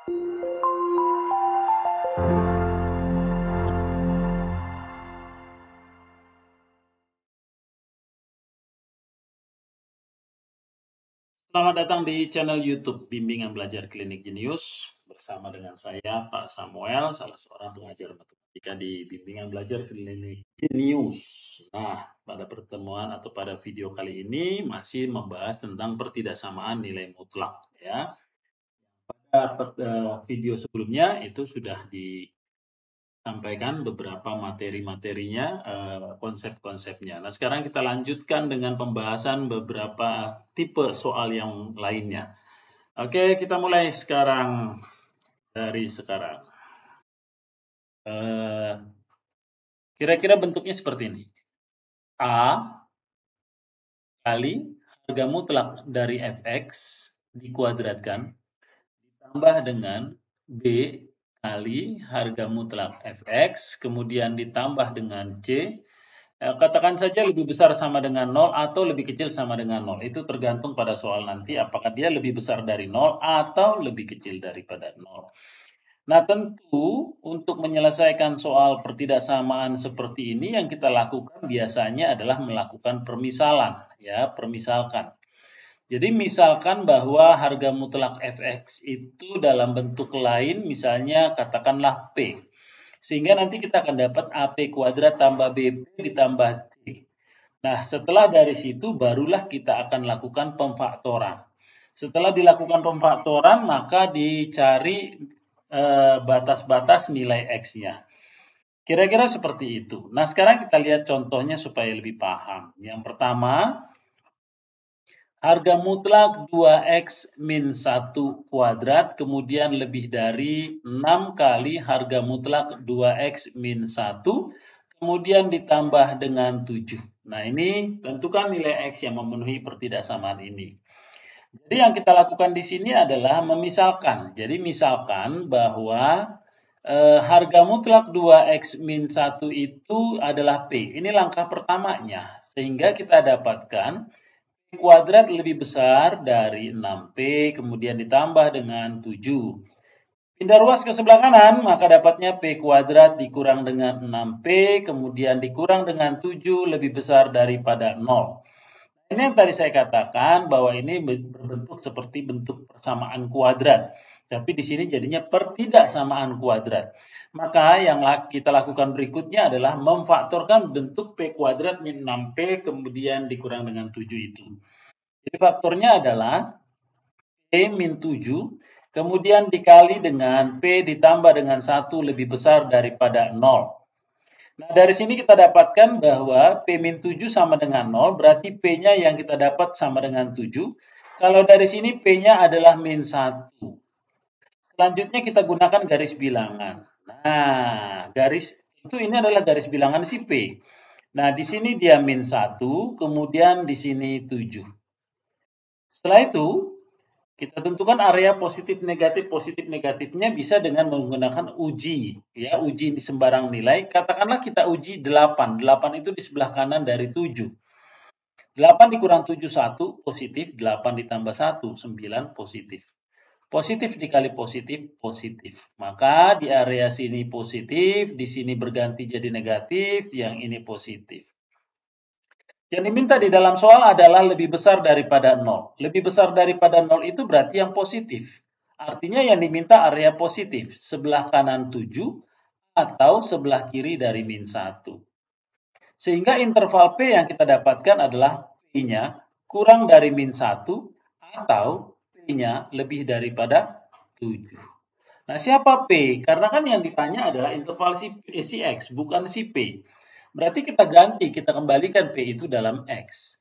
Selamat datang di channel YouTube Bimbingan Belajar Klinik Jenius bersama dengan saya Pak Samuel, salah seorang pengajar matematika di Bimbingan Belajar Klinik Jenius. Nah, pada pertemuan atau pada video kali ini masih membahas tentang pertidaksamaan nilai mutlak ya. Pada video sebelumnya itu sudah disampaikan beberapa materi-materinya, konsep-konsepnya. Nah, sekarang kita lanjutkan dengan pembahasan beberapa tipe soal yang lainnya. Oke, kita mulai sekarang. Dari sekarang. Kira-kira bentuknya seperti ini. A kali harga mutlak dari fx dikuadratkan ditambah dengan B kali harga mutlak fx, kemudian ditambah dengan C, katakan saja lebih besar sama dengan 0 atau lebih kecil sama dengan 0. Itu tergantung pada soal nanti apakah dia lebih besar dari 0 atau lebih kecil daripada 0. Nah, tentu untuk menyelesaikan soal pertidaksamaan seperti ini yang kita lakukan biasanya adalah melakukan permisalan, ya, permisalkan. Jadi misalkan bahwa harga mutlak fx itu dalam bentuk lain, misalnya katakanlah P. Sehingga nanti kita akan dapat AP kuadrat tambah BP ditambah C. Nah, setelah dari situ barulah kita akan lakukan pemfaktoran. Setelah dilakukan pemfaktoran, maka dicari batas-batas nilai X-nya. Kira-kira seperti itu. Nah, sekarang kita lihat contohnya supaya lebih paham. Yang pertama, harga mutlak 2X min 1 kuadrat, kemudian lebih dari 6 kali harga mutlak 2X min 1, kemudian ditambah dengan 7. Nah, ini tentukan nilai X yang memenuhi pertidaksamaan ini. Jadi yang kita lakukan di sini adalah memisalkan. Jadi misalkan bahwa harga mutlak 2X min 1 itu adalah P. Ini langkah pertamanya. Sehingga kita dapatkan P kuadrat lebih besar dari 6P, kemudian ditambah dengan 7. Pindah ruas ke sebelah kanan, maka dapatnya P kuadrat dikurang dengan 6P, kemudian dikurang dengan 7 lebih besar daripada 0. Ini yang tadi saya katakan bahwa ini berbentuk seperti bentuk persamaan kuadrat. Tapi di sini jadinya pertidaksamaan kuadrat. Maka yang kita lakukan berikutnya adalah memfaktorkan bentuk P kuadrat min 6P kemudian dikurang dengan 7 itu. Jadi faktornya adalah P min 7 kemudian dikali dengan P ditambah dengan 1 lebih besar daripada 0. Nah, dari sini kita dapatkan bahwa P-7 sama dengan 0, berarti P-nya yang kita dapat sama dengan 7. Kalau dari sini P-nya adalah min 1. Selanjutnya kita gunakan garis bilangan. Nah, garis itu ini adalah garis bilangan si P. Nah, di sini dia min 1, kemudian di sini 7. Setelah itu, kita tentukan area positif negatifnya bisa dengan menggunakan uji, ya, uji sembarang nilai. Katakanlah kita uji 8. 8 itu di sebelah kanan dari 7. 8 dikurang 7 1 positif, 8 ditambah 1 9 positif. Positif dikali positif positif. Maka di area sini positif, di sini berganti jadi negatif, yang ini positif. Yang diminta di dalam soal adalah lebih besar daripada 0. Lebih besar daripada 0 itu berarti yang positif. Artinya yang diminta area positif. Sebelah kanan 7 atau sebelah kiri dari min 1. Sehingga interval P yang kita dapatkan adalah P-nya kurang dari min 1 atau P-nya lebih daripada 7. Nah, siapa P? Karena kan yang ditanya adalah interval si X, bukan si P. Berarti kita ganti, kita kembalikan P itu dalam X.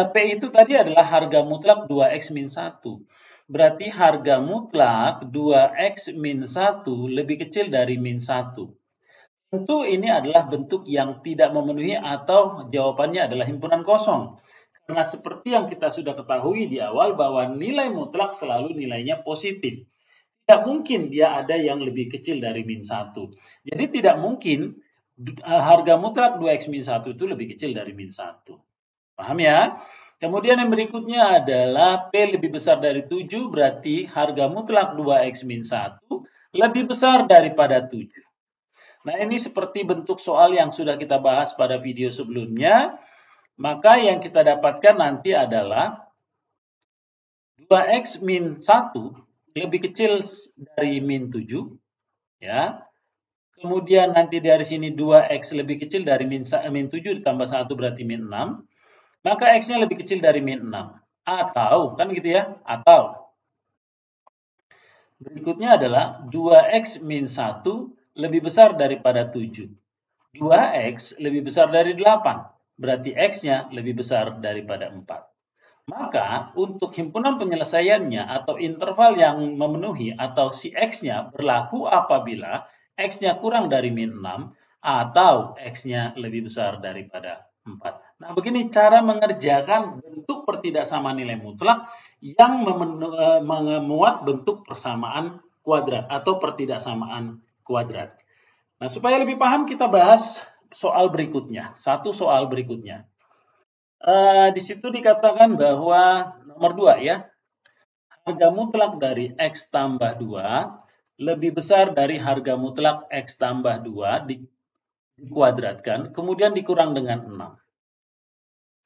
P itu tadi adalah harga mutlak 2X min 1. Berarti harga mutlak 2X min 1 lebih kecil dari min 1. Tentu ini adalah bentuk yang tidak memenuhi atau jawabannya adalah himpunan kosong. Karena seperti yang kita sudah ketahui di awal bahwa nilai mutlak selalu nilainya positif. Tidak mungkin dia ada yang lebih kecil dari min 1. Jadi tidak mungkin harga mutlak 2X min 1 itu lebih kecil dari min 1. Paham ya? Kemudian yang berikutnya adalah P lebih besar dari 7, berarti harga mutlak 2X min 1 lebih besar daripada 7. Nah, ini seperti bentuk soal yang sudah kita bahas pada video sebelumnya. Maka yang kita dapatkan nanti adalah 2X min 1 lebih kecil dari min 7. Ya. Kemudian nanti dari sini 2X lebih kecil dari min 7 ditambah 1 berarti min 6. Maka X-nya lebih kecil dari min 6. Atau, kan gitu ya, atau. Berikutnya adalah 2X min 1 lebih besar daripada 7. 2X lebih besar dari 8. Berarti X-nya lebih besar daripada 4. Maka, untuk himpunan penyelesaiannya atau interval yang memenuhi atau si X-nya berlaku apabila X-nya kurang dari min 6 atau X-nya lebih besar daripada 4. Nah, begini cara mengerjakan bentuk pertidaksamaan nilai mutlak yang memuat bentuk persamaan kuadrat atau pertidaksamaan kuadrat. Nah, supaya lebih paham kita bahas soal berikutnya. Satu soal berikutnya. Di situ dikatakan bahwa nomor 2 ya. Harga mutlak dari X tambah 2 lebih besar dari harga mutlak X tambah 2 dikuadratkan, kemudian dikurang dengan 6.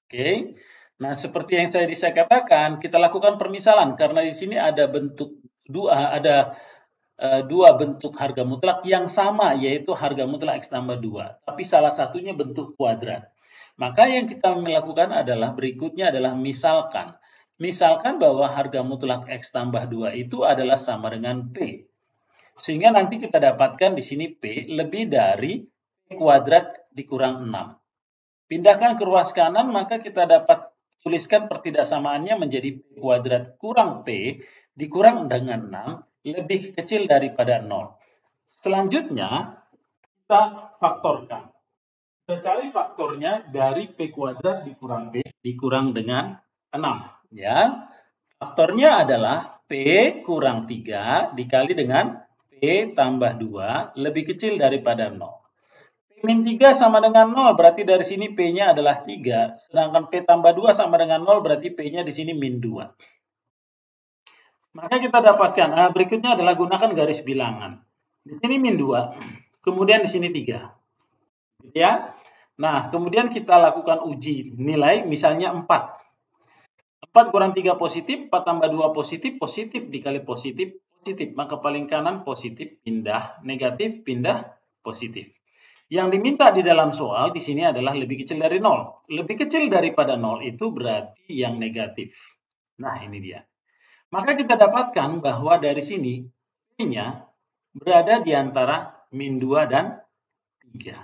Oke. Nah, seperti yang saya katakan, kita lakukan permisalan karena di sini ada bentuk dua bentuk harga mutlak yang sama, yaitu harga mutlak X tambah 2. Tapi salah satunya bentuk kuadrat. Maka yang kita melakukan adalah berikutnya adalah misalkan. Misalkan bahwa harga mutlak X tambah 2 itu adalah sama dengan P. Sehingga nanti kita dapatkan di sini P lebih dari P kuadrat dikurang 6. Pindahkan ke ruas kanan, maka kita dapat tuliskan pertidaksamaannya menjadi P kuadrat kurang P dikurang dengan 6 lebih kecil daripada 0. Selanjutnya, kita faktorkan. Kita cari faktornya dari P kuadrat dikurang P dikurang dengan 6. Ya. Faktornya adalah P kurang 3 dikali dengan P tambah 2 lebih kecil daripada 0. Min 3 sama dengan 0, berarti dari sini P-nya adalah 3. Sedangkan P tambah 2 sama dengan 0, berarti P-nya di sini min 2. Maka kita dapatkan, berikutnya adalah gunakan garis bilangan. Di sini min 2, kemudian di sini 3. Ya. Nah, kemudian kita lakukan uji nilai, misalnya 4. 4 kurang 3 positif, 4 tambah 2 positif, positif dikali positif, positif. Maka paling kanan positif, pindah negatif, pindah positif. Yang diminta di dalam soal di sini adalah lebih kecil dari 0. Lebih kecil daripada 0 itu berarti yang negatif. Nah, ini dia. Maka kita dapatkan bahwa dari sini P-nya berada di antara min 2 dan 3.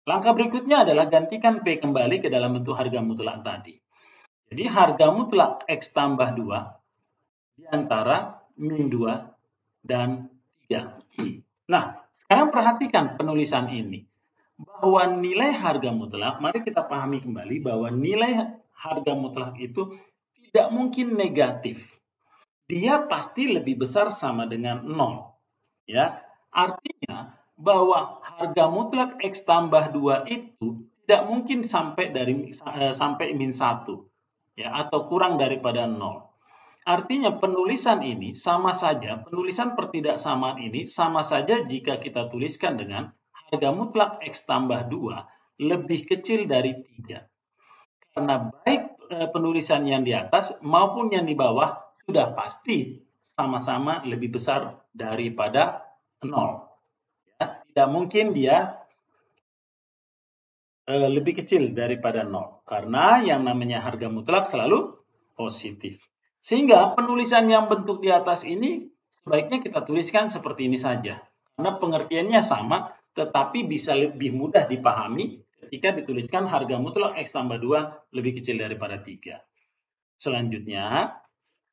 Langkah berikutnya adalah gantikan P kembali ke dalam bentuk harga mutlak tadi. Jadi harga mutlak X tambah 2 di antara min 2 dan 3. Nah, sekarang perhatikan penulisan ini. Bahwa nilai harga mutlak, mari kita pahami kembali bahwa nilai harga mutlak itu tidak mungkin negatif. Dia pasti lebih besar sama dengan 0. Ya, artinya bahwa harga mutlak X tambah 2 itu tidak mungkin sampai min 1. Ya, atau kurang daripada 0. Artinya penulisan ini sama saja, penulisan pertidaksamaan ini sama saja jika kita tuliskan dengan harga mutlak X tambah 2 lebih kecil dari 3. Karena baik penulisan yang di atas maupun yang di bawah sudah pasti sama-sama lebih besar daripada 0. Ya, tidak mungkin dia lebih kecil daripada 0. Karena yang namanya harga mutlak selalu positif. Sehingga penulisan yang bentuk di atas ini sebaiknya kita tuliskan seperti ini saja. Karena pengertiannya sama, tetapi bisa lebih mudah dipahami ketika dituliskan harga mutlak X tambah 2 lebih kecil daripada 3. Selanjutnya,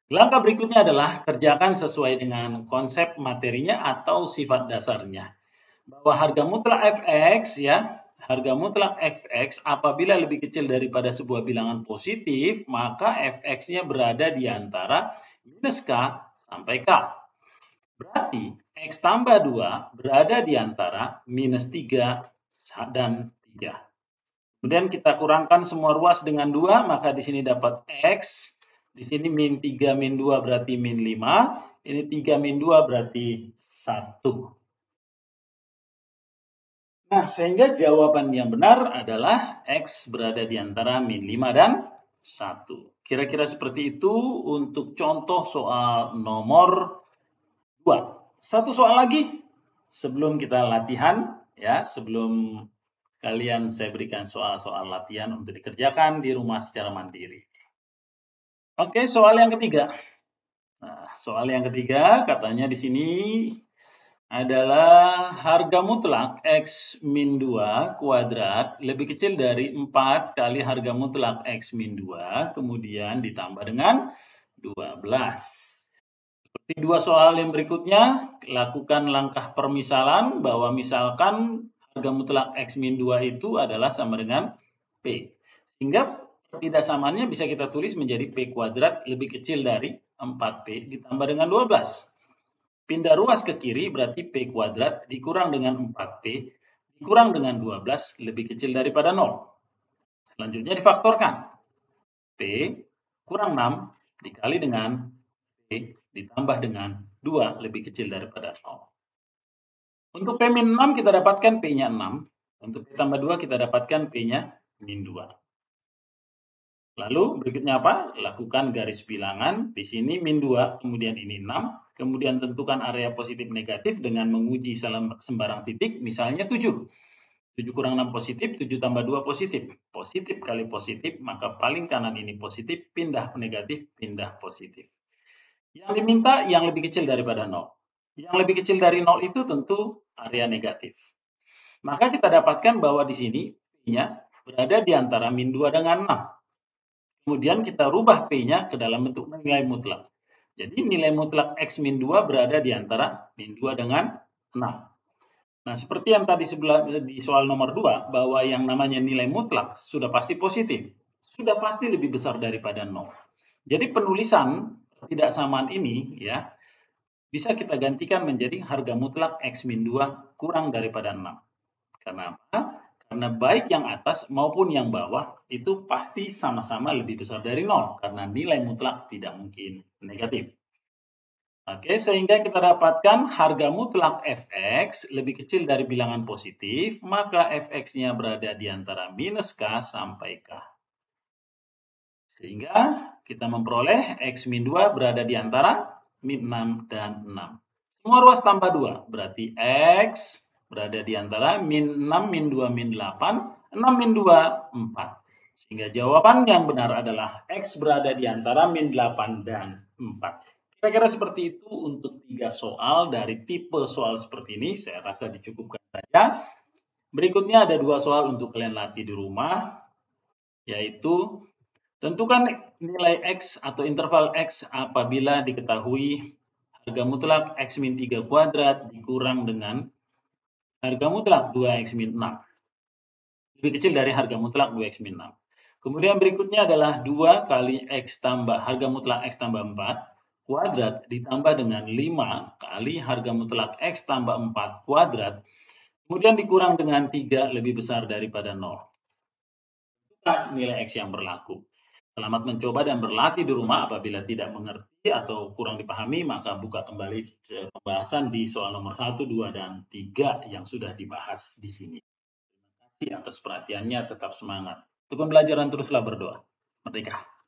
langkah berikutnya adalah kerjakan sesuai dengan konsep materinya atau sifat dasarnya. Bahwa harga mutlak Fx ya, harga mutlak Fx apabila lebih kecil daripada sebuah bilangan positif, maka Fx-nya berada di antara minus K sampai K. Berarti X tambah 2 berada di antara minus 3 dan 3. Kemudian kita kurangkan semua ruas dengan 2, maka di sini dapat X. Di sini min 3 min 2 berarti min 5. Ini 3 min 2 berarti 1. Nah, sehingga jawaban yang benar adalah X berada di antara min 5 dan 1. Kira-kira seperti itu untuk contoh soal nomor 2. Satu soal lagi sebelum kita latihan, ya, sebelum kalian saya berikan soal-soal latihan untuk dikerjakan di rumah secara mandiri. Oke, soal yang ketiga. Nah, soal yang ketiga katanya di sini adalah harga mutlak X min 2 kuadrat lebih kecil dari 4 kali harga mutlak X min 2, kemudian ditambah dengan 12. Seperti dua soal yang berikutnya, lakukan langkah permisalan bahwa misalkan harga mutlak X min 2 itu adalah sama dengan P. Sehingga ketidaksamaannya bisa kita tulis menjadi P kuadrat lebih kecil dari 4P ditambah dengan 12. Pindah ruas ke kiri berarti P kuadrat dikurang dengan 4P dikurang dengan 12 lebih kecil daripada 0. Selanjutnya difaktorkan. P kurang 6 dikali dengan P ditambah dengan 2 lebih kecil daripada 0. Untuk P min 6 kita dapatkan P-nya 6. Untuk P tambah 2 kita dapatkan P-nya min 2. Lalu berikutnya apa? Lakukan garis bilangan. Di sini min 2, kemudian ini 6. Kemudian tentukan area positif negatif dengan menguji sembarang titik. Misalnya 7. 7 kurang 6 positif, 7 tambah 2 positif. Positif kali positif, maka paling kanan ini positif, pindah negatif, pindah positif. Yang diminta yang lebih kecil daripada 0. Yang lebih kecil dari 0 itu tentu area negatif. Maka kita dapatkan bahwa di sini P-nya berada di antara min 2 dengan 6. Kemudian kita rubah P-nya ke dalam bentuk nilai mutlak. Jadi nilai mutlak X min 2 berada di antara min 2 dengan 6. Nah, seperti yang tadi di soal nomor 2, bahwa yang namanya nilai mutlak sudah pasti positif. Sudah pasti lebih besar daripada 0. Jadi penulisan ketidaksamaan ini ya bisa kita gantikan menjadi harga mutlak X min 2 kurang daripada 6. Karena apa? Karena baik yang atas maupun yang bawah itu pasti sama-sama lebih besar dari 0. Karena nilai mutlak tidak mungkin negatif. Oke, sehingga kita dapatkan harga mutlak Fx lebih kecil dari bilangan positif, maka Fx-nya berada di antara minus K sampai K. Sehingga kita memperoleh X min 2 berada di antara min 6 dan 6. Semua ruas tambah 2, berarti X berada di antara min 6, min 2, min 8, 6, min 2, 4. Sehingga jawaban yang benar adalah X berada di antara min 8 dan 4. Kira-kira seperti itu untuk 3 soal dari tipe soal seperti ini. Saya rasa dicukupkan saja. Berikutnya ada 2 soal untuk kalian latih di rumah, yaitu tentukan nilai X atau interval X apabila diketahui harga mutlak X min 3 kuadrat dikurang dengan harga mutlak 2X min 6. Lebih kecil dari harga mutlak 2X min 6. Kemudian berikutnya adalah 2 kali X tambah harga mutlak X tambah 4 kuadrat ditambah dengan 5 kali harga mutlak X tambah 4 kuadrat. Kemudian dikurang dengan 3 lebih besar daripada 0. Nilai X yang berlaku. Selamat mencoba dan berlatih di rumah. Apabila tidak mengerti atau kurang dipahami, maka buka kembali pembahasan di soal nomor 1, 2, dan 3 yang sudah dibahas di sini. Terima kasih atas perhatiannya, tetap semangat. Tekun belajar dan teruslah berdoa. Merdeka.